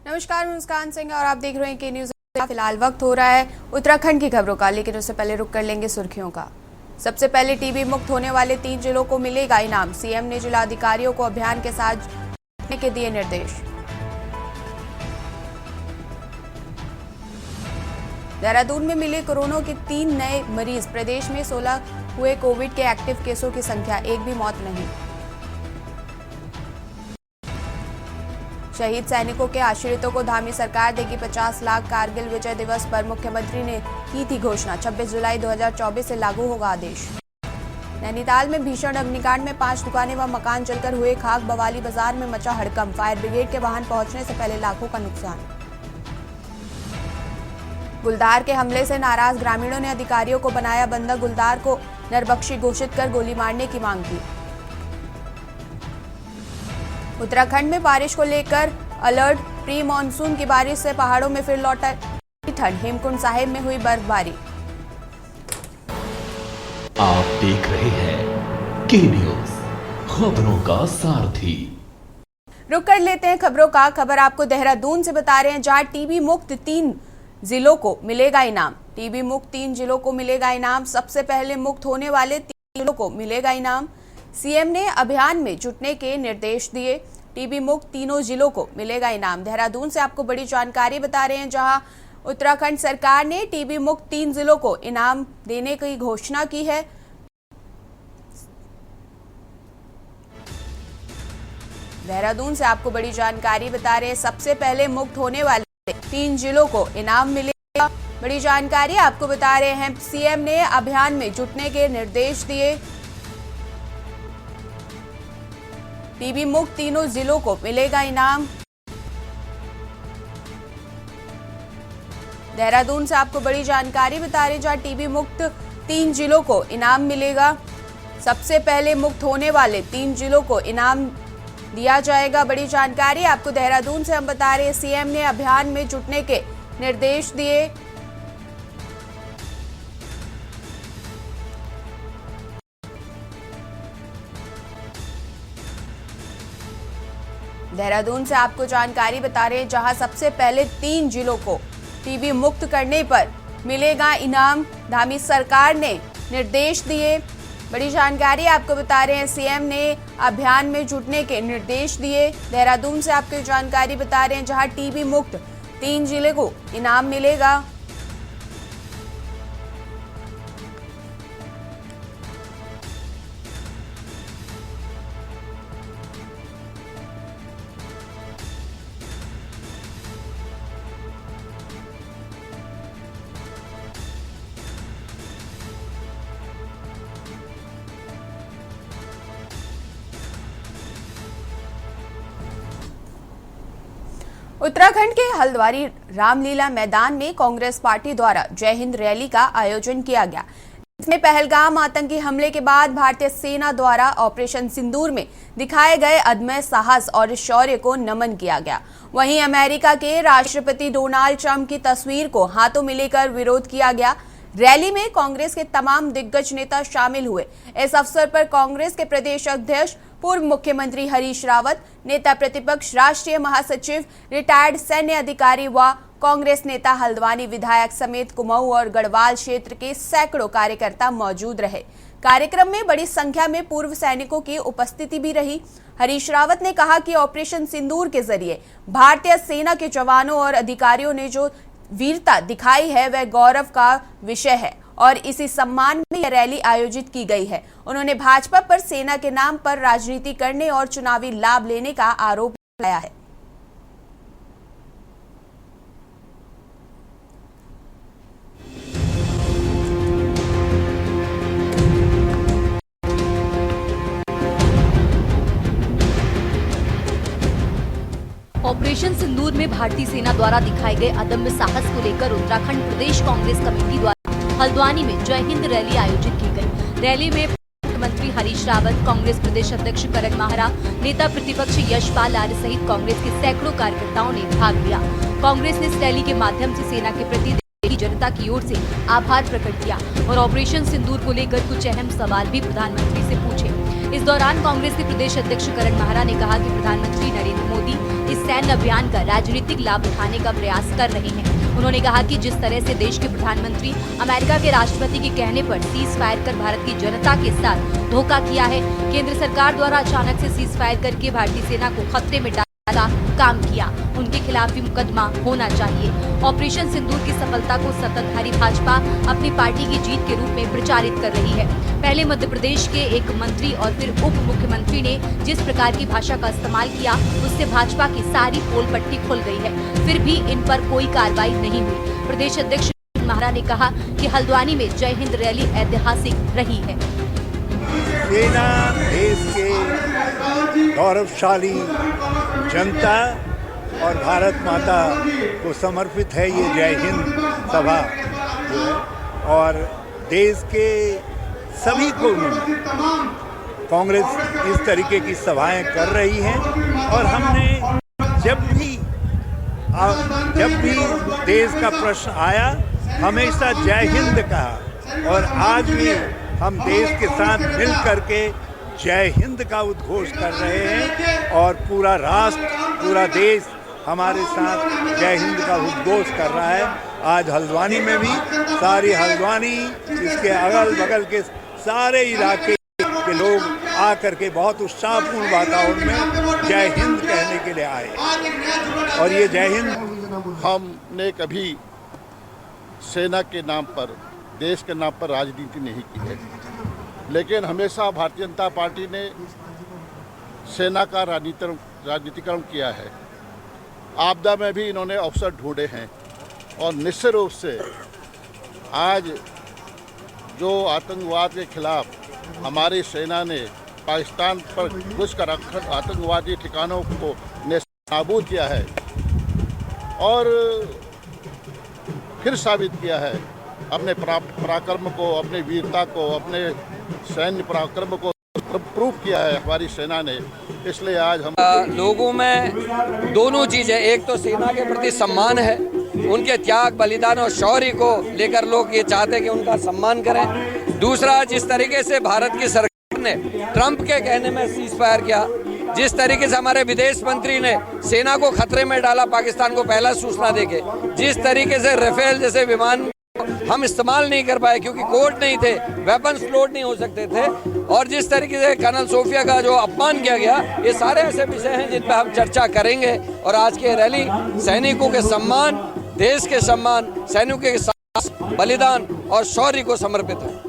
नमस्कार, मुस्कान सिंह और आप देख रहे हैं के न्यूज। फिलहाल वक्त हो रहा है उत्तराखंड की खबरों का, लेकिन उससे पहले रुक कर लेंगे सुर्खियों का। सबसे पहले टीबी मुक्त होने वाले 3 जिलों को मिलेगा इनाम। सीएम ने जिलाधिकारियों को अभियान के साथ जुटने के दिए निर्देश। देहरादून में मिले कोरोना के 3 नए मरीज। प्रदेश में 16 हुए कोविड के एक्टिव केसों की संख्या, एक भी मौत नहीं। शहीद सैनिकों के आश्रितों को धामी सरकार देगी 50 लाख। कारगिल विजय दिवस पर मुख्यमंत्री ने की थी घोषणा। 26 जुलाई 2024 से लागू होगा आदेश। नैनीताल में भीषण अग्निकांड में 5 दुकानें व मकान जलकर हुए खाक। बवाली बाजार में मचा हड़कंप। फायर ब्रिगेड के वाहन पहुंचने से पहले लाखों का नुकसान। गुलदार के हमले से नाराज ग्रामीणों ने अधिकारियों को बनाया बंधक। गुलदार को नरबख्शी घोषित कर गोली मारने की मांग की। उत्तराखंड में बारिश को लेकर अलर्ट। प्री मानसून की बारिश से पहाड़ों में फिर लौटा ठंड। हेमकुंड साहिब में हुई बर्फबारी। आप देख रहे हैं के न्यूज, खबरों का सारथी। रुक कर लेते हैं खबरों का। खबर आपको देहरादून से बता रहे हैं, जहां टीबी मुक्त 3 जिलों को मिलेगा इनाम। टीबी मुक्त 3 जिलों को मिलेगा इनाम। सबसे पहले मुक्त होने वाले 3 जिलों को मिलेगा इनाम। सीएम ने अभियान में जुटने के निर्देश दिए। टीबी मुक्त तीनों जिलों को मिलेगा इनाम। देहरादून से आपको बड़ी जानकारी बता रहे हैं, जहां उत्तराखंड सरकार ने टीबी मुक्त 3 जिलों को इनाम देने की घोषणा की है। देहरादून से आपको बड़ी जानकारी बता रहे हैं, सबसे पहले मुक्त होने वाले 3 जिलों को इनाम मिलेगा। बड़ी जानकारी आपको बता रहे हैं, सीएम ने अभियान में जुटने के निर्देश दिए। टीबी मुक्त तीनों जिलों को मिलेगा इनाम। देहरादून से आपको बड़ी जानकारी बता रहे हैं, जहां टीबी मुक्त 3 जिलों को इनाम मिलेगा। सबसे पहले मुक्त होने वाले 3 जिलों को इनाम दिया जाएगा। बड़ी जानकारी आपको देहरादून से हम बता रहे हैं, सीएम ने अभियान में जुटने के निर्देश दिए। देहरादून से आपको जानकारी बता रहे हैं, जहां सबसे पहले 3 जिलों को टीबी मुक्त करने पर मिलेगा इनाम। धामी सरकार ने निर्देश दिए। बड़ी जानकारी आपको बता रहे हैं, सीएम ने अभियान में जुटने के निर्देश दिए। देहरादून से आपको जानकारी बता रहे हैं, जहां टीबी मुक्त 3 जिले को इनाम मिलेगा। उत्तराखंड के हल्द्वानी रामलीला मैदान में कांग्रेस पार्टी द्वारा जय हिंद रैली का आयोजन किया गया। इसमें पहलगाम आतंकी हमले के बाद भारतीय सेना द्वारा ऑपरेशन सिंदूर में दिखाए गए अदम्य साहस और शौर्य को नमन किया गया। वहीं अमेरिका के राष्ट्रपति डोनाल्ड ट्रंप की तस्वीर को हाथों में लेकर विरोध किया गया। रैली में कांग्रेस के तमाम दिग्गज नेता शामिल हुए। इस अवसर पर कांग्रेस के प्रदेश अध्यक्ष, पूर्व मुख्यमंत्री हरीश रावत, नेता प्रतिपक्ष, राष्ट्रीय महासचिव, रिटायर्ड सैन्य अधिकारी व कांग्रेस नेता, हल्द्वानी विधायक समेत कुमाऊं और गढ़वाल क्षेत्र के सैकड़ों कार्यकर्ता मौजूद रहे। कार्यक्रम में बड़ी संख्या में पूर्व सैनिकों की उपस्थिति भी रही। हरीश रावत ने कहा कि ऑपरेशन सिंदूर के जरिए भारतीय सेना के जवानों और अधिकारियों ने जो वीरता दिखाई है, वह गौरव का विषय है और इसी सम्मान में यह रैली आयोजित की गई है। उन्होंने भाजपा पर सेना के नाम पर राजनीति करने और चुनावी लाभ लेने का आरोप लगाया है। ऑपरेशन सिंदूर में भारतीय सेना द्वारा दिखाए गए अदम्य साहस को लेकर उत्तराखंड प्रदेश कांग्रेस कमेटी द्वारा हल्द्वानी में जय हिंद रैली आयोजित की गई। रैली में मुख्यमंत्री हरीश रावत, कांग्रेस प्रदेश अध्यक्ष करण माहरा, नेता प्रतिपक्ष यशपाल आर्य सहित कांग्रेस के सैकड़ों कार्यकर्ताओं ने भाग लिया। कांग्रेस ने इस रैली के माध्यम से सेना के प्रति देश की जनता की ओर से आभार प्रकट किया और ऑपरेशन सिंदूर को लेकर कुछ अहम सवाल भी प्रधानमंत्री से पूछे। इस दौरान कांग्रेस के प्रदेश अध्यक्ष करण माहरा ने कहा कि प्रधानमंत्री नरेंद्र मोदी इस सैन्य अभियान का राजनीतिक लाभ उठाने का प्रयास कर रहे हैं। उन्होंने कहा कि जिस तरह से देश के प्रधानमंत्री अमेरिका के राष्ट्रपति के कहने पर सीज फायर कर भारत की जनता के साथ धोखा किया है, केंद्र सरकार द्वारा अचानक से सीज फायर करके भारतीय सेना को खतरे में काम किया, उनके खिलाफ भी मुकदमा होना चाहिए। ऑपरेशन सिंदूर की सफलता को सत्ताधारी भाजपा अपनी पार्टी की जीत के रूप में प्रचारित कर रही है। पहले मध्य प्रदेश के एक मंत्री और फिर उप मुख्यमंत्री ने जिस प्रकार की भाषा का इस्तेमाल किया, उससे भाजपा की सारी पोल पट्टी खुल गई है। फिर भी इन पर कोई कार्रवाई नहीं हुई। प्रदेश अध्यक्ष माहरा ने कहा कि हल्द्वानी में जय हिंद रैली ऐतिहासिक रही है। सेना देश के गौरवशाली जनता और भारत माता को समर्पित है ये जय हिंद सभा जो है, और देश के सभी कोनों में कांग्रेस इस तरीके की सभाएं कर रही है। और हमने जब भी देश का प्रश्न आया हमेशा जय हिंद कहा, और आज भी हम देश के साथ मिल करके जय हिंद का उद्घोष कर रहे हैं, और पूरा राष्ट्र पूरा देश हमारे साथ जय हिंद का उद्घोष कर रहा है। आज हल्द्वानी में भी सारी हल्द्वानी, इसके अगल बगल के सारे इलाके के लोग आकर के बहुत उत्साहपूर्ण वातावरण में जय हिंद कहने के लिए आए। और ये जय हिंद हमने कभी सेना के नाम पर, देश के नाम पर राजनीति नहीं की है, लेकिन हमेशा भारतीय जनता पार्टी ने सेना का राजनीतिकरण किया है। आपदा में भी इन्होंने अवसर ढूंढे हैं, और निश्चित रूप से आज जो आतंकवाद के खिलाफ हमारी सेना ने पाकिस्तान पर घुसकर आतंकवादी ठिकानों को नाबूद किया है, और फिर साबित किया है अपने पराक्रम को, अपने वीरता को, अपने सैन्य पराक्रम को प्रूव किया है हमारी सेना ने। इसलिए आज हम लोगों में दोनों चीज़ें, एक तो सेना के प्रति सम्मान है, उनके त्याग बलिदान और शौर्य को लेकर लोग ये चाहते हैं कि उनका सम्मान करें। दूसरा, जिस तरीके से भारत की सरकार ने ट्रंप के कहने में सीज फायर किया, जिस तरीके से हमारे विदेश मंत्री ने सेना को खतरे में डाला पाकिस्तान को पहला सूचना देके, जिस तरीके से राफेल जैसे विमान हम इस्तेमाल नहीं कर पाए क्योंकि कोर्ट नहीं थे, वेपन्स लोड नहीं हो सकते थे, और जिस तरीके से कर्नल सोफिया का जो अपमान किया गया, ये सारे ऐसे विषय हैं जिन पर हम चर्चा करेंगे। और आज के रैली सैनिकों के सम्मान, देश के सम्मान, सैनिकों के साहस, बलिदान और शौर्य को समर्पित है।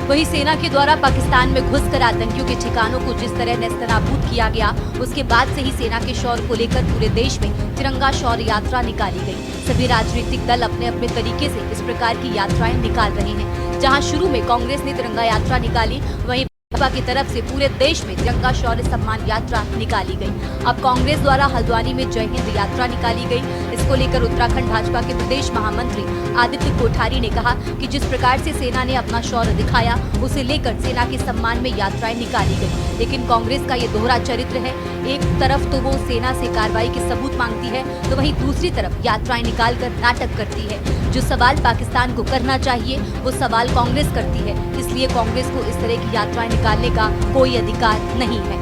वहीं सेना के द्वारा पाकिस्तान में घुसकर आतंकियों के ठिकानों को जिस तरह नेस्तनाबूद किया गया, उसके बाद से ही सेना के शौर्य को लेकर पूरे देश में तिरंगा शौर्य यात्रा निकाली गई। सभी राजनीतिक दल अपने अपने तरीके से इस प्रकार की यात्राएं निकाल रहे हैं। जहां शुरू में कांग्रेस ने तिरंगा यात्रा निकाली, वहीं भाजपा की तरफ से पूरे देश में तिरंगा शौर्य सम्मान यात्रा निकाली गई। अब कांग्रेस द्वारा हल्द्वानी में जय हिंद यात्रा निकाली गई। इसको लेकर उत्तराखंड भाजपा के प्रदेश महामंत्री आदित्य कोठारी ने कहा कि जिस प्रकार से सेना ने अपना शौर्य दिखाया, उसे लेकर सेना के सम्मान में यात्राएं निकाली गई। लेकिन कांग्रेस का ये दोहरा चरित्र है, एक तरफ तो वो सेना से कार्रवाई के सबूत मांगती है, तो वहीं दूसरी तरफ यात्राएं निकालकर नाटक करती है। जो सवाल पाकिस्तान को करना चाहिए, वो सवाल कांग्रेस करती है। इसलिए कांग्रेस को इस तरह की यात्राएं निकालने का कोई अधिकार नहीं है।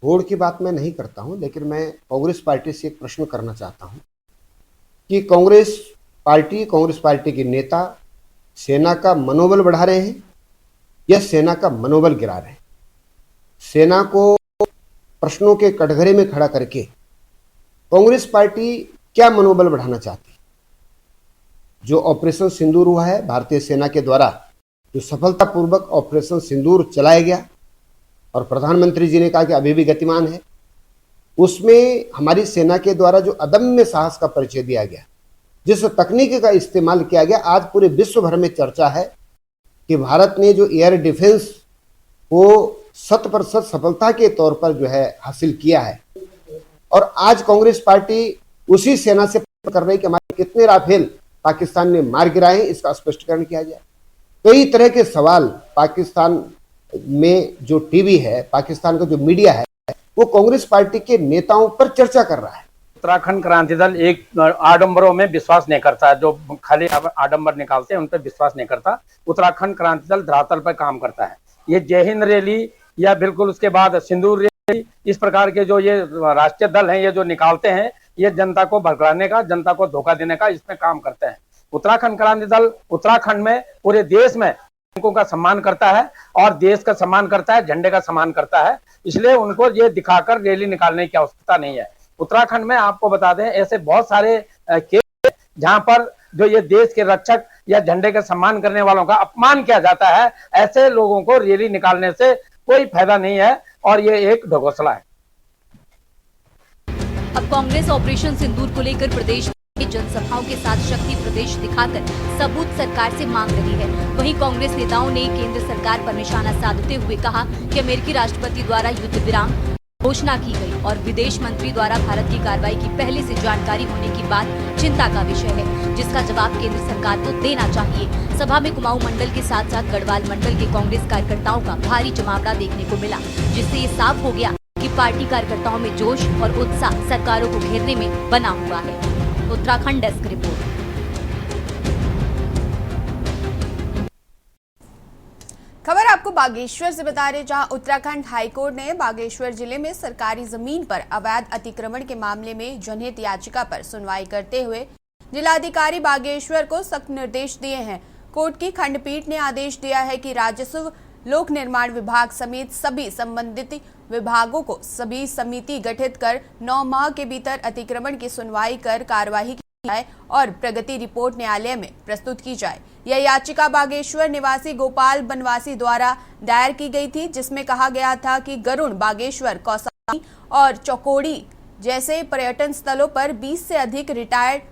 वोट की बात मैं नहीं करता हूं, लेकिन मैं कांग्रेस पार्टी से एक प्रश्न करना चाहता हूं कि कांग्रेस पार्टी के नेता सेना का मनोबल बढ़ा रहे हैं या सेना का मनोबल गिरा रहे हैं। सेना को प्रश्नों के कटघरे में खड़ा करके कांग्रेस पार्टी क्या मनोबल बढ़ाना चाहती है? जो ऑपरेशन सिंदूर हुआ है, भारतीय सेना के द्वारा जो सफलतापूर्वक ऑपरेशन सिंदूर चलाया गया और प्रधानमंत्री जी ने कहा कि अभी भी गतिमान है, उसमें हमारी सेना के द्वारा जो अदम्य साहस का परिचय दिया गया, जिस तकनीक का इस्तेमाल किया गया, आज पूरे विश्व भर में चर्चा है कि भारत ने जो एयर डिफेंस को 100% सफलता के तौर पर जो है हासिल किया है। और आज कांग्रेस पार्टी उसी सेना से कर रही है कि हमारे कितने राफेल पाकिस्तान ने मार गिराए हैं, इसका स्पष्टीकरण किया जाए। कई तरह के सवाल पाकिस्तान में जो टीवी है, पाकिस्तान का जो मीडिया है, वो कांग्रेस पार्टी के नेताओं पर चर्चा कर रहा है। उत्तराखंड क्रांति दल एक आडंबरों में विश्वास नहीं करता है, जो खाली आडंबर निकालते हैं उन पर विश्वास नहीं करता। उत्तराखंड क्रांति दल धरातल पर काम करता है। ये जय हिंद रैली या बिल्कुल उसके बाद सिंदूर रैली, इस प्रकार के जो ये राष्ट्रीय दल हैं, ये जो निकालते हैं, ये जनता को भड़काने का, जनता को धोखा देने का इसमें काम करते हैं। उत्तराखंड क्रांति दल उत्तराखंड में, पूरे देश में उनको का सम्मान करता है और देश का सम्मान करता है, झंडे का सम्मान करता है। इसलिए उनको ये दिखाकर रैली निकालने की आवश्यकता नहीं है। उत्तराखंड में आपको बता दें, ऐसे बहुत सारे केस जहां पर जो ये देश के रक्षक या झंडे का सम्मान करने वालों का अपमान किया जाता है। ऐसे लोगों को रैली निकालने से कोई फायदा नहीं है और ये एक ढकोसला है। अब कांग्रेस ऑपरेशन सिंदूर को लेकर प्रदेश में जनसभाओं के साथ शक्ति प्रदेश दिखाकर सबूत सरकार से मांग रही है। वहीं कांग्रेस नेताओं ने केंद्र सरकार पर निशाना साधते हुए कहा कि अमेरिकी राष्ट्रपति द्वारा युद्ध विराम घोषणा की गई और विदेश मंत्री द्वारा भारत की कार्रवाई की पहले से जानकारी होने की बात चिंता का विषय है, जिसका जवाब केंद्र सरकार को देना चाहिए। सभा में कुमाऊं मंडल के साथ साथ गढ़वाल मंडल के कांग्रेस कार्यकर्ताओं का भारी जमावड़ा देखने को मिला, जिससे ये साफ हो गया कि पार्टी कार्यकर्ताओं में जोश और उत्साह सरकारों को घेरने में बना हुआ है। Uttarakhand desk report. खबर आपको बागेश्वर से बता रहे, जहां उत्तराखंड हाईकोर्ट ने बागेश्वर जिले में सरकारी जमीन पर अवैध अतिक्रमण के मामले में जनहित याचिका पर सुनवाई करते हुए जिलाधिकारी बागेश्वर को सख्त निर्देश दिए हैं। कोर्ट की खंडपीठ ने आदेश दिया है कि राजस्व, लोक निर्माण विभाग समेत सभी संबंधित विभागों को सभी समिति गठित कर 9 माह के भीतर अतिक्रमण की सुनवाई कर कार्यवाही की जाए और प्रगति रिपोर्ट न्यायालय में प्रस्तुत की जाए। यह याचिका बागेश्वर निवासी गोपाल बनवासी द्वारा दायर की गई थी, जिसमें कहा गया था कि गरुड़, बागेश्वर, कौसानी और चौकोड़ी जैसे पर्यटन स्थलों पर 20 से अधिक रिटायर्ड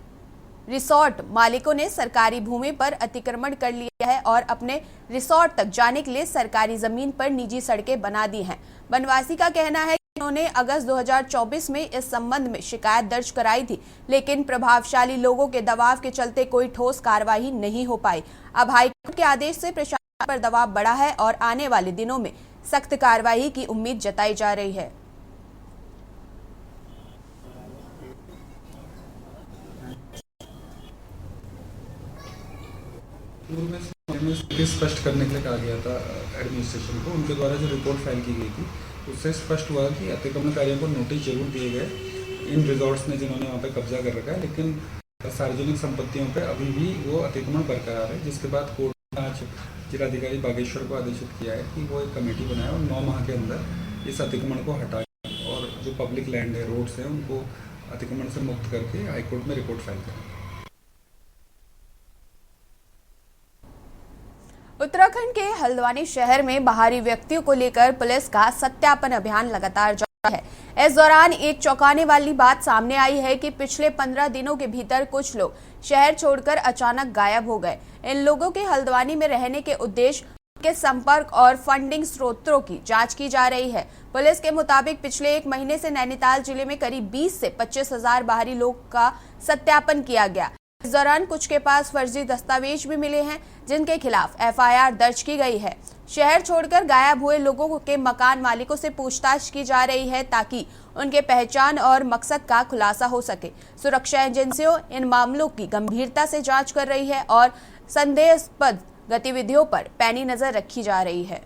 रिसोर्ट मालिकों ने सरकारी भूमि पर अतिक्रमण कर लिया है और अपने रिसोर्ट तक जाने के लिए सरकारी जमीन पर निजी सड़कें बना दी हैं। बनवासी का कहना है कि उन्होंने अगस्त 2024 में इस संबंध में शिकायत दर्ज कराई थी, लेकिन प्रभावशाली लोगों के दबाव के चलते कोई ठोस कार्रवाई नहीं हो पाई। अब हाईकोर्ट के आदेश से प्रशासन पर दबाव बढ़ा है और आने वाले दिनों में सख्त कार्रवाई की उम्मीद जताई जा रही है। स्पष्ट करने के लिए कहा गया था एडमिनिस्ट्रेशन को। उनके द्वारा जो रिपोर्ट फाइल की गई थी उससे स्पष्ट हुआ कि अतिक्रमणकारियों को नोटिस जरूर दिए गए इन रिजॉर्ट्स ने जिन्होंने वहाँ पे कब्जा कर रखा है, लेकिन सार्वजनिक संपत्तियों पे अभी भी वो अतिक्रमण बरकरार है। जिसके बाद कोर्ट ने आज जिलाधिकारी बागेश्वर को आदेशित किया है कि वो एक कमेटी बनाए और 9 माह के अंदर इस अतिक्रमण को हटाए और जो पब्लिक लैंड है, रोड्स हैं, उनको अतिक्रमण से मुक्त करके हाईकोर्ट में रिपोर्ट फाइल करें। उत्तराखंड के हल्द्वानी शहर में बाहरी व्यक्तियों को लेकर पुलिस का सत्यापन अभियान लगातार जारी है। इस दौरान एक चौंकाने वाली बात सामने आई है कि पिछले 15 दिनों के भीतर कुछ लोग शहर छोड़कर अचानक गायब हो गए। इन लोगों के हल्द्वानी में रहने के उद्देश्य के संपर्क और फंडिंग स्रोतों की जांच की जा रही है। पुलिस के मुताबिक पिछले 1 महीने से नैनीताल जिले में करीब 20 से 25 हजार बाहरी लोग का सत्यापन किया गया। इस दौरान कुछ के पास फर्जी दस्तावेज भी मिले हैं, जिनके खिलाफ एफआईआर दर्ज की गई है। शहर छोड़कर गायब हुए लोगों के मकान मालिकों से पूछताछ की जा रही है ताकि उनके पहचान और मकसद का खुलासा हो सके। सुरक्षा एजेंसियों इन मामलों की गंभीरता से जांच कर रही है और संदेहास्पद गतिविधियों पर पैनी नजर रखी जा रही है।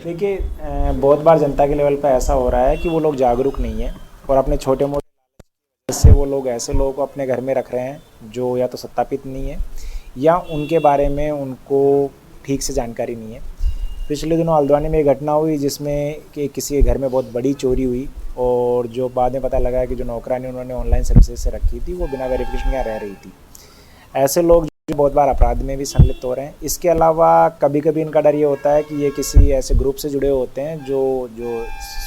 देखिए, बहुत बार जनता के लेवल पर ऐसा हो रहा है कि वो लोग जागरूक नहीं है और अपने छोटे मोटे से वो लोग ऐसे लोगों को अपने घर में रख रहे हैं जो या तो सत्यापित नहीं है या उनके बारे में उनको ठीक से जानकारी नहीं है। पिछले दिनों हल्द्वानी में एक घटना हुई जिसमें कि किसी के घर में बहुत बड़ी चोरी हुई और जो बाद में पता लगा कि जो नौकरानी उन्होंने ऑनलाइन सर्विसेज से रखी थी वो बिना वेरिफिकेशन के रह रही थी। ऐसे लोग जो बहुत बार अपराध में भी संलिप्त हो रहे हैं। इसके अलावा कभी कभी इनका डर ये होता है कि ये किसी ऐसे ग्रुप से जुड़े होते हैं जो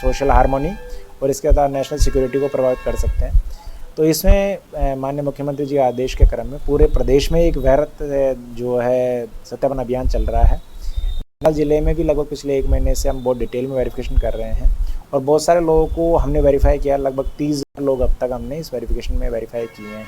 सोशल हार्मोनी और इसके अलावा नेशनल सिक्योरिटी को प्रभावित कर सकते हैं। तो इसमें माननीय मुख्यमंत्री जी के आदेश के क्रम में पूरे प्रदेश में एक वृहत जो है सत्यापन अभियान चल रहा है। नैनीताल जिले में भी लगभग पिछले 1 महीने से हम बहुत डिटेल में वेरिफिकेशन कर रहे हैं और बहुत सारे लोगों को हमने वेरीफाई किया। लगभग 30 लोग अब तक हमने इस वेरिफिकेशन में वेरीफाई किए हैं।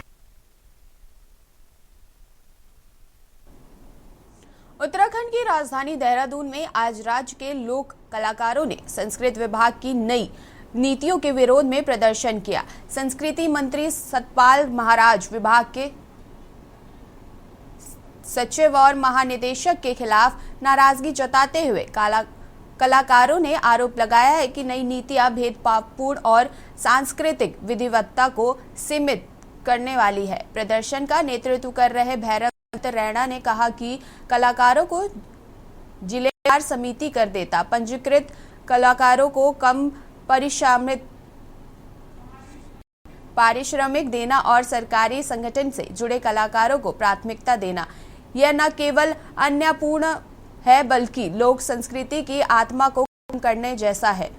उत्तराखंड की राजधानी देहरादून में आज राज्य के लोक कलाकारों ने संस्कृत विभाग की नई नीतियों के विरोध में प्रदर्शन किया। संस्कृति मंत्री सतपाल महाराज विभाग के सचिव और महानिदेशक के खिलाफ नाराजगी जताते हुए कलाकारों ने आरोप लगाया है कि नई नीतियां भेदभावपूर्ण और सांस्कृतिक विविधता को सीमित करने वाली है। प्रदर्शन का नेतृत्व कर रहे भैरव रैना ने कहा कि कलाकारों को जिलेवार समिति कर देता, पंजीकृत कलाकारों को कम पारिश्रमिक देना और सरकारी संगठन से जुड़े कलाकारों को प्राथमिकता देना यह न केवल अन्यायपूर्ण है बल्कि लोक संस्कृति की आत्मा को कम करने जैसा है।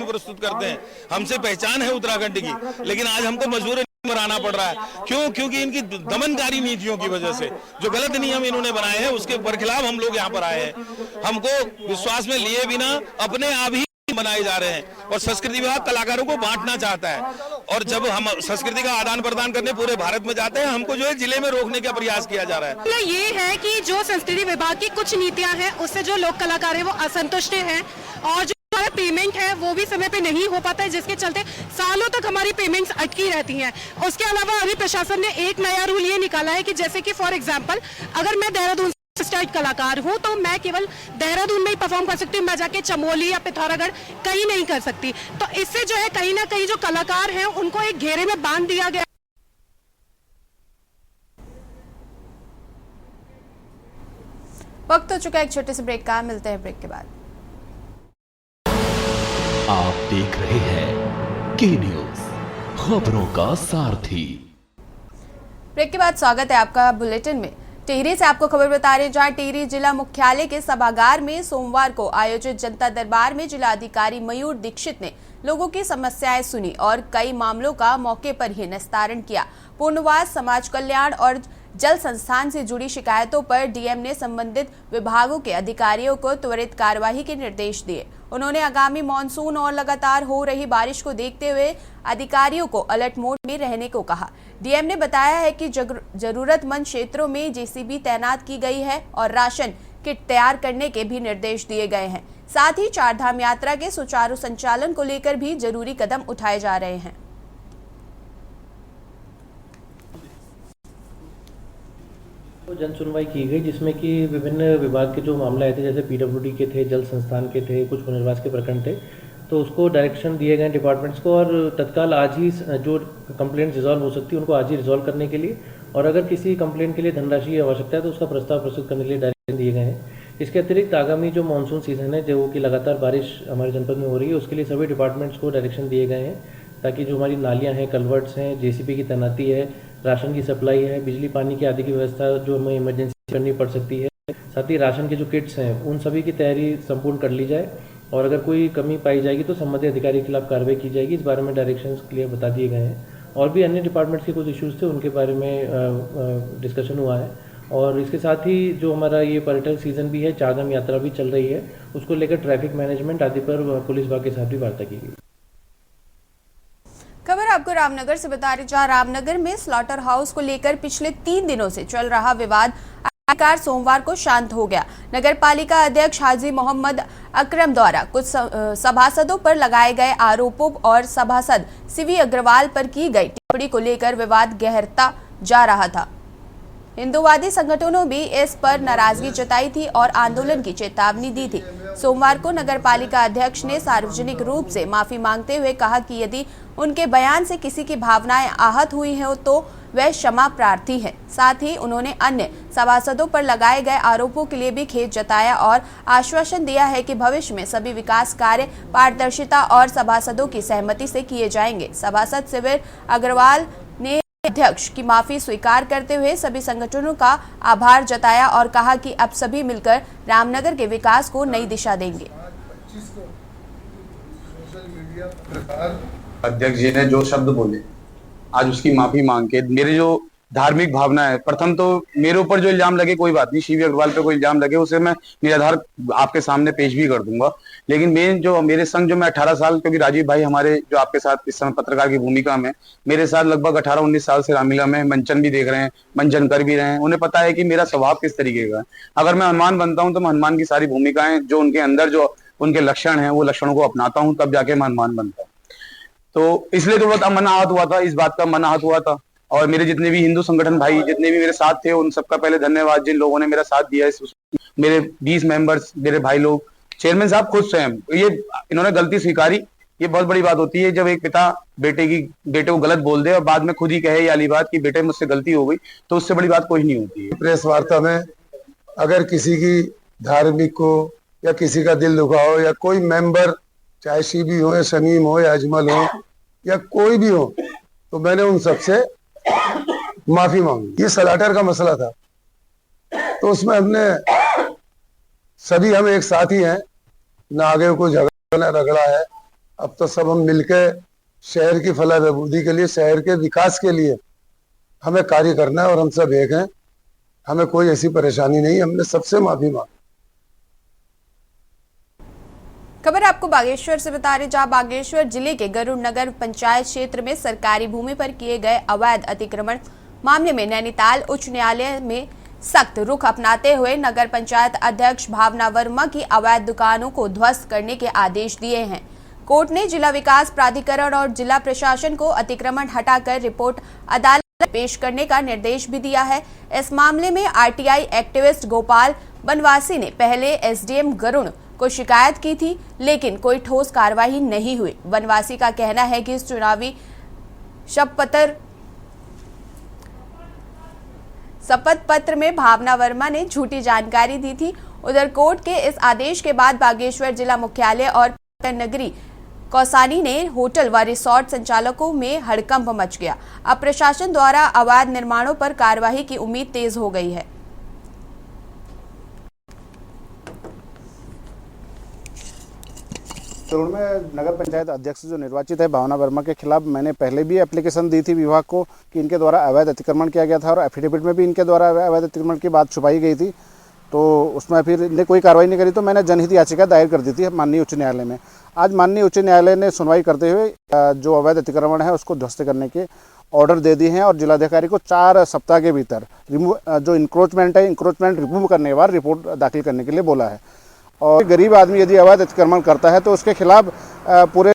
प्रस्तुत करते हैं, हमसे पहचान है उत्तराखंड की, लेकिन आज हमको मजबूरन बनाना पड़ रहा है। क्यों? क्योंकि इनकी दमनकारी नीतियों की वजह से जो गलत नियम इन्होंने बनाए हैं उसके बरखिलाफ हम लोग यहाँ पर आए हैं। हमको विश्वास में लिए बिना अपने आप ही बनाए जा रहे हैं और संस्कृति विभाग कलाकारों को बांटना चाहता है। और जब हम संस्कृति का आदान प्रदान करने पूरे भारत में जाते हैं, हमको जो है जिले में रोकने का प्रयास किया जा रहा है। ये है कि जो संस्कृति विभाग की कुछ नीतियां हैं उससे जो लोक कलाकार हैं वो असंतुष्ट हैं और हमारा पेमेंट है वो भी समय पे नहीं हो पाता है, जिसके चलते सालों तक हमारी पेमेंट्स अटकी रहती हैं। उसके अलावा अभी प्रशासन ने एक नया रूल ये निकाला है कि जैसे कि फॉर एग्जांपल अगर मैं देहरादून स्टेट कलाकार हूँ तो मैं केवल देहरादून में ही परफॉर्म कर सकती हूँ, मैं जाके चमोली या पिथौरागढ़ कहीं नहीं कर सकती। तो इससे जो है कहीं ना कहीं जो कलाकार हैं उनको एक घेरे में बांध दिया गया। वक्त हो चुका है एक छोटे से ब्रेक का, मिलते हैं ब्रेक के बाद। आप देख रहे हैं के न्यूज, खबरों का सारथी। ब्रेक के बाद स्वागत है आपका बुलेटिन में। टिहरी से आपको खबर बता रहे हैं, जहां टिहरी जिला मुख्यालय के सभागार में सोमवार को आयोजित जनता दरबार में जिलाधिकारी मयूर दीक्षित ने लोगों की समस्याएं सुनी और कई मामलों का मौके पर ही निस्तारण किया। पुनर्वास, समाज कल्याण और जल संस्थान से जुड़ी शिकायतों पर डीएम ने संबंधित विभागों के अधिकारियों को त्वरित कार्यवाही के निर्देश दिए। उन्होंने आगामी मॉनसून और लगातार हो रही बारिश को देखते हुए अधिकारियों को अलर्ट मोड में रहने को कहा। डीएम ने बताया है कि जरूरतमंद क्षेत्रों में जेसीबी तैनात की गई है और राशन किट तैयार करने के भी निर्देश दिए गए हैं। साथ ही चारधाम यात्रा के सुचारू संचालन को लेकर भी जरूरी कदम उठाए जा रहे हैं। जन सुनवाई की गई जिसमें कि विभिन्न विभाग के जो मामले आए थे, जैसे पीडब्ल्यूडी के थे, जल संस्थान के थे, कुछ पुनर्वास के प्रकरण थे, तो उसको डायरेक्शन दिए गए डिपार्टमेंट्स को और तत्काल आज ही जो कंप्लेंट रिजॉल्व हो सकती है उनको आज ही रिजॉल्व करने के लिए, और अगर किसी कंप्लेंट के लिए धनराशि की आवश्यकता है तो उसका प्रस्ताव प्रस्तुत करने के लिए डायरेक्शन दिए गए हैं। इसके अतिरिक्त आगामी जो मानसून सीजन है, जो कि लगातार बारिश हमारे जनपद में हो रही है, उसके लिए सभी डिपार्टमेंट्स को डायरेक्शन दिए गए हैं ताकि जो हमारी नालियाँ हैं, कल्वर्ट्स हैं, जेसीबी की तैनाती है, राशन की सप्लाई है, बिजली पानी की आदि की व्यवस्था जो हमें इमरजेंसी करनी पड़ सकती है, साथ ही राशन के जो किट्स हैं उन सभी की तैयारी संपूर्ण कर ली जाए और अगर कोई कमी पाई जाएगी तो संबंधित अधिकारी के खिलाफ कार्रवाई की जाएगी। इस बारे में डायरेक्शंस क्लियर बता दिए गए हैं और भी अन्य डिपार्टमेंट्स के कुछ इश्यूज़ थे उनके बारे में डिस्कशन हुआ है। और इसके साथ ही जो हमारा ये पर्यटन सीजन भी है, चारधाम यात्रा भी चल रही है, उसको लेकर ट्रैफिक मैनेजमेंट आदि पर पुलिस विभाग के साथ भी वार्ता की गई। खबर आपको रामनगर से बता रहे, जहां रामनगर में स्लॉटर हाउस को लेकर पिछले 3 दिनों से चल रहा विवाद आखिरकार सोमवार को शांत हो गया। नगर पालिका अध्यक्ष हाजी मोहम्मद अकरम द्वारा कुछ सभासदों पर लगाए गए आरोपों और सभासद सीवी अग्रवाल पर की गई टिप्पणी को लेकर विवाद गहरता जा रहा था। हिंदूवादी संगठनों भी इस पर नाराजगी जताई थी और आंदोलन की चेतावनी दी थी। सोमवार को नगर पालिका अध्यक्ष ने सार्वजनिक रूप से माफी मांगते हुए कहा कि यदि उनके बयान से किसी की भावनाएं आहत हुई हैं तो वह क्षमा प्रार्थी हैं। साथ ही उन्होंने अन्य सभासदों पर लगाए गए आरोपों के लिए भी खेद जताया और आश्वासन दिया है कि भविष्य में सभी विकास कार्य पारदर्शिता और सभासदों की सहमति से किए जाएंगे। सभासद सीवी अग्रवाल ने अध्यक्ष की माफी स्वीकार करते हुए सभी संगठनों का आभार जताया और कहा कि अब सभी मिलकर रामनगर के विकास को नई दिशा देंगे। अध्यक्ष जी ने जो शब्द बोले, आज उसकी माफी मांग के मेरे जो धार्मिक भावना है। प्रथम तो मेरे ऊपर जो इल्जाम लगे कोई बात नहीं, शिवी अग्रवाल पे कोई इल्जाम लगे उसे मैं निराधार आपके सामने पेश भी कर दूंगा, लेकिन मेन जो मेरे संग जो मैं 18 साल, क्योंकि राजीव भाई हमारे जो आपके साथ इस समय पत्रकार की भूमिका में मेरे साथ लगभग 18-19 साल से रामलीला में मंचन भी देख रहे हैं, मंचन कर भी रहे हैं, उन्हें पता है कि मेरा स्वभाव किस तरीके का है। अगर मैं हनुमान बनता हूं तो मैं हनुमान की सारी भूमिकाएं जो उनके अंदर जो उनके लक्षण हैं वो लक्षणों को अपनाता हूं, तब जाके मैं हनुमान बनता हूं। तो इसलिए तो बहुत मन आहत हुआ था, इस बात का मन आहत हुआ था। और मेरे जितने भी हिंदू संगठन भाई जितने भी मेरे साथ थे उन सबका पहले धन्यवाद, जिन लोगों ने मेरा साथ दिया। मेरे 20 मेंबर्स, मेरे भाई लोग, चेयरमैन साहब खुद स्वयं, ये इन्होंने गलती स्वीकारी। ये बहुत बड़ी बात होती है जब एक पिता बेटे को गलत बोल दे और बाद में खुद ही कहे ये वाली बात कि बेटे मुझसे गलती हो गई, तो उससे बड़ी बात कोई नहीं होती है। प्रेस वार्ता में अगर किसी की धार्मिक को या किसी का दिल दुखा हो या कोई मेंबर चाहे शिवी हो या शमीम हो या अजमल हो या कोई भी हो, तो मैंने उन सबसे माफी मांगी। ये सलाटर का मसला था तो उसमें हमने सभी हम एक साथ ही हैं, ना आगे कोई झगड़ा ना रगड़ा है। अब तो सब हम मिलकर शहर की फलाह बहबूदी के लिए, शहर के विकास के लिए हमें कार्य करना है और हम सब एक हैं, हमें कोई ऐसी परेशानी नहीं। हमने सबसे माफी मांगी। खबर आपको बागेश्वर से बता रहे, जहां बागेश्वर जिले के गरुड़ नगर पंचायत क्षेत्र में सरकारी भूमि पर किए गए अवैध अतिक्रमण मामले में नैनीताल उच्च न्यायालय में सख्त रुख अपनाते हुए नगर पंचायत अध्यक्ष भावना वर्मा की अवैध दुकानों को ध्वस्त करने के आदेश दिए हैं। कोर्ट ने जिला विकास प्राधिकरण और जिला प्रशासन को अतिक्रमण हटाकर रिपोर्ट अदालत में पेश करने का निर्देश भी दिया है। इस मामले में आरटीआई एक्टिविस्ट गोपाल बनवासी ने पहले एसडीएम गरुड़ को शिकायत की थी, लेकिन कोई ठोस कार्रवाई नहीं हुई। बनवासी का कहना है कि इस चुनावी शपथ पत्र में भावना वर्मा ने झूठी जानकारी दी थी। उधर कोर्ट के इस आदेश के बाद बागेश्वर जिला मुख्यालय और नगरी कौसानी ने होटल व रिसोर्ट संचालकों में हड़कंप मच गया। अब प्रशासन द्वारा अवैध निर्माणों पर कार्रवाई की उम्मीद तेज हो गई है। जरूर में नगर पंचायत अध्यक्ष जो निर्वाचित है भावना वर्मा के खिलाफ मैंने पहले भी एप्लीकेशन दी थी विभाग को कि इनके द्वारा अवैध अतिक्रमण किया गया था और एफिडेविट में भी इनके द्वारा अवैध अतिक्रमण की बात छुपाई गई थी। तो उसमें फिर इन्हें कोई कार्रवाई नहीं करी तो मैंने जनहित याचिका दायर कर दी थी माननीय उच्च न्यायालय में। आज माननीय उच्च न्यायालय ने सुनवाई करते हुए जो अवैध अतिक्रमण है उसको ध्वस्त करने के ऑर्डर दे दिए हैं और जिलाधिकारी को 4 सप्ताह के भीतर जो इंक्रोचमेंट है इंक्रोचमेंट रिमूव करने के बाद रिपोर्ट दाखिल करने के लिए बोला है। और गरीब आदमी यदि अवैध अतिक्रमण करता है तो उसके खिलाफ पूरे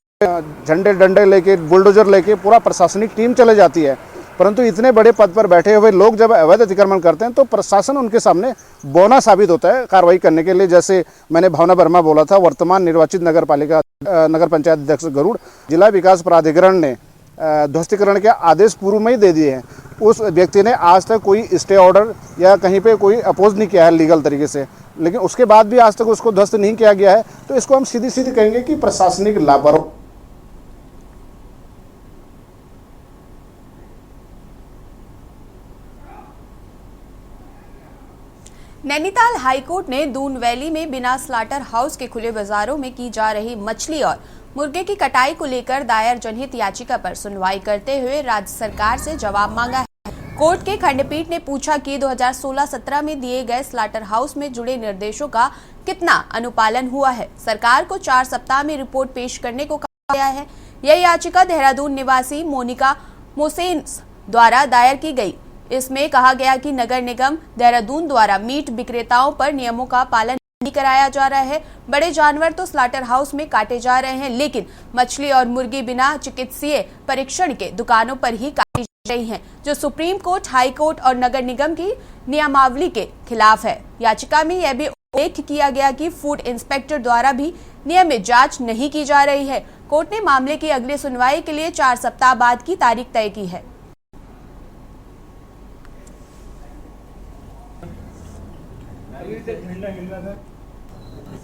झंडे डंडे लेके बुलडोजर लेके पूरा प्रशासनिक टीम चले जाती है, परंतु इतने बड़े पद पर बैठे हुए लोग जब अवैध अतिक्रमण करते हैं तो प्रशासन उनके सामने बौना साबित होता है कार्रवाई करने के लिए। जैसे मैंने भावना वर्मा बोला था, वर्तमान निर्वाचित नगर पंचायत अध्यक्ष गरुड़, जिला विकास प्राधिकरण ने ध्वस्तीकरण के आदेश पूर्व में ही दे दिए हैं। उस व्यक्ति ने आज तक कोई स्टे ऑर्डर या कहीं पे कोई अपोज नहीं किया है लीगल तरीके से, लेकिन उसके बाद भी आज तक उसको ध्वस्त नहीं किया गया है। तो इसको हम सीधी सीधी कहेंगे कि प्रशासनिक लापरवाही। नैनीताल हाईकोर्ट ने दून वैली में बिना स्लाटर हाउस के खुले बाजारों में की जा रही मछली और मुर्गे की कटाई को लेकर दायर जनहित याचिका पर सुनवाई करते हुए राज्य सरकार से जवाब मांगा है। कोर्ट के खंडपीठ ने पूछा कि 2016-17 में दिए गए स्लाटर हाउस में जुड़े निर्देशों का कितना अनुपालन हुआ है। सरकार को 4 सप्ताह में रिपोर्ट पेश करने को कहा गया है। यह याचिका देहरादून निवासी मोनिका मोसेन द्वारा दायर की गई। इसमें कहा गया कि नगर निगम देहरादून द्वारा मीट विक्रेताओं पर नियमों का पालन नहीं कराया जा रहा है। बड़े जानवर तो स्लाटर हाउस में काटे जा रहे हैं, लेकिन मछली और मुर्गी बिना चिकित्सीय परीक्षण के दुकानों पर ही काटी जा रही हैं, जो सुप्रीम कोर्ट, हाई कोर्ट और नगर निगम की नियमावली के खिलाफ है। याचिका में यह भी उल्लेख किया गया कि फूड इंस्पेक्टर द्वारा भी नियमित जांच नहीं की जा रही है। कोर्ट ने मामले की अगली सुनवाई के लिए 4 सप्ताह बाद की तारीख तय की है।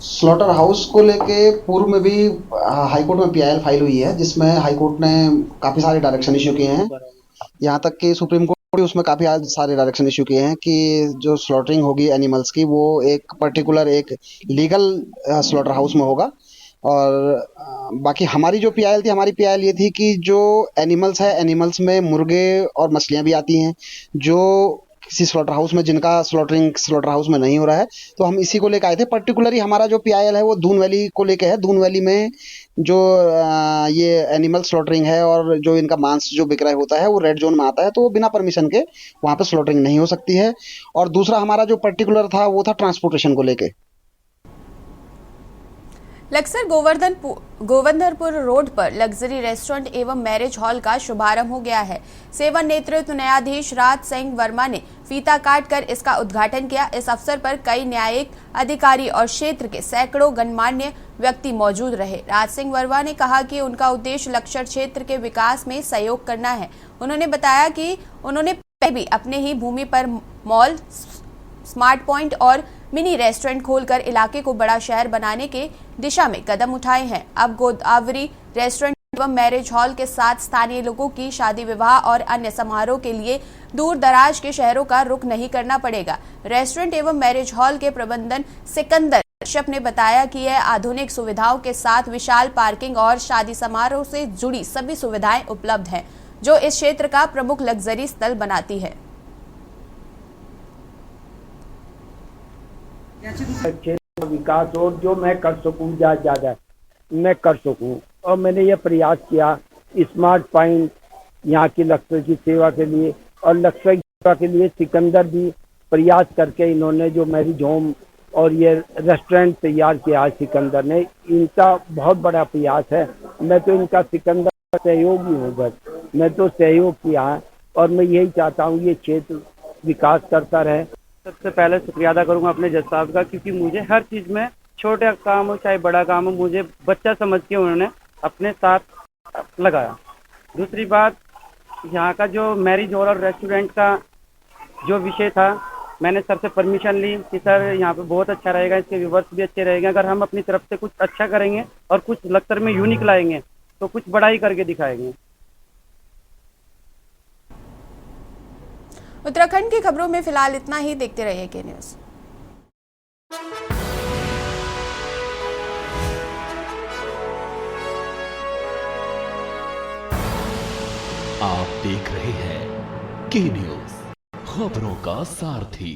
स्लॉटर हाउस को लेके पूर्व में भी हाईकोर्ट में पीआईएल फाइल हुई है, जिसमें हाईकोर्ट ने काफ़ी सारे डायरेक्शन इश्यू किए हैं। यहाँ तक कि सुप्रीम कोर्ट भी उसमें काफ़ी सारे डायरेक्शन इश्यू किए हैं कि जो स्लॉटरिंग होगी एनिमल्स की वो एक पर्टिकुलर एक लीगल स्लॉटर हाउस में होगा और बाकी हमारी जो पीआईएल थी, हमारी पीआईएल ये थी कि जो एनिमल्स है, एनिमल्स में मुर्गे और मछलियाँ भी आती हैं जो किसी स्लॉटर हाउस में, जिनका स्लॉटरिंग स्लॉटर हाउस में नहीं हो रहा है, तो हम इसी को लेकर आए थे। पर्टिकुलरली हमारा जो पीआईएल है वो दून वैली को लेकर है। दून वैली में जो ये एनिमल स्लॉटरिंग है और जो इनका मांस जो बिक रहा होता है वो रेड जोन में आता है, तो वो बिना परमिशन के वहाँ पे स्लॉटरिंग नहीं हो सकती है। और दूसरा हमारा जो पर्टिकुलर था वो था ट्रांसपोर्टेशन को लेके। लक्सर गोवर्धनपुर रोड पर लग्जरी रेस्टोरेंट एवं मैरिज हॉल का शुभारंभ हो गया है। सेवा नेतृत्व न्यायाधीश राज सिंह वर्मा ने फीता काटकर इसका उद्घाटन किया। इस अवसर पर कई न्यायिक अधिकारी और क्षेत्र के सैकड़ों गणमान्य व्यक्ति मौजूद रहे। राज सिंह वर्मा ने कहा कि उनका उद्देश्य लक्सर क्षेत्र के विकास में सहयोग करना है। उन्होंने बताया कि उन्होंने पहले भी अपने ही भूमि पर मॉल, स्मार्ट पॉइंट और मिनी रेस्टोरेंट खोलकर इलाके को बड़ा शहर बनाने के दिशा में कदम उठाए हैं। अब गोदावरी रेस्टोरेंट एवं मैरिज हॉल के साथ स्थानीय लोगों की शादी विवाह और अन्य समारोह के लिए दूर दराज के शहरों का रुख नहीं करना पड़ेगा। रेस्टोरेंट एवं मैरिज हॉल के प्रबंधन सिकंदर कश्यप ने बताया कि यह आधुनिक सुविधाओं के साथ विशाल पार्किंग और शादी समारोह से जुड़ी सभी सुविधाएं उपलब्ध हैं, जो इस क्षेत्र का प्रमुख लग्जरी स्थल बनाती है। विकास और जो मैं कर सकूं ज्यादा मैं कर सकूं, और मैंने ये प्रयास किया स्मार्ट पॉइंट यहाँ की लक्सर की सेवा के लिए, और लक्सर की सेवा के लिए सिकंदर भी प्रयास करके इन्होंने जो मैरिज होम और ये रेस्टोरेंट तैयार किया है सिकंदर ने, इनका बहुत बड़ा प्रयास है। मैं तो इनका सिकंदर का सहयोगी हूँ, बस मैं तो सहयोग किया है और मैं यही चाहता हूँ ये क्षेत्र विकास करता रहे। सबसे पहले शुक्रिया अदा करूंगा अपने जज साहब का, क्योंकि मुझे हर चीज़ में छोटा काम हो चाहे बड़ा काम हो, मुझे बच्चा समझ के उन्होंने अपने साथ लगाया। दूसरी बात, यहाँ का जो मैरिज हॉल और रेस्टोरेंट का जो विषय था, मैंने सर से परमिशन ली कि सर यहाँ पे बहुत अच्छा रहेगा, इसके व्यूवर्स भी अच्छे रहेंगे। अगर हम अपनी तरफ से कुछ अच्छा करेंगे और कुछ लक्सर में यूनिक लाएंगे तो कुछ बड़ा ही करके दिखाएंगे। उत्तराखंड की खबरों में फिलहाल इतना ही। देखते रहिए के न्यूज़। आप देख रहे हैं के न्यूज़, खबरों का सारथी।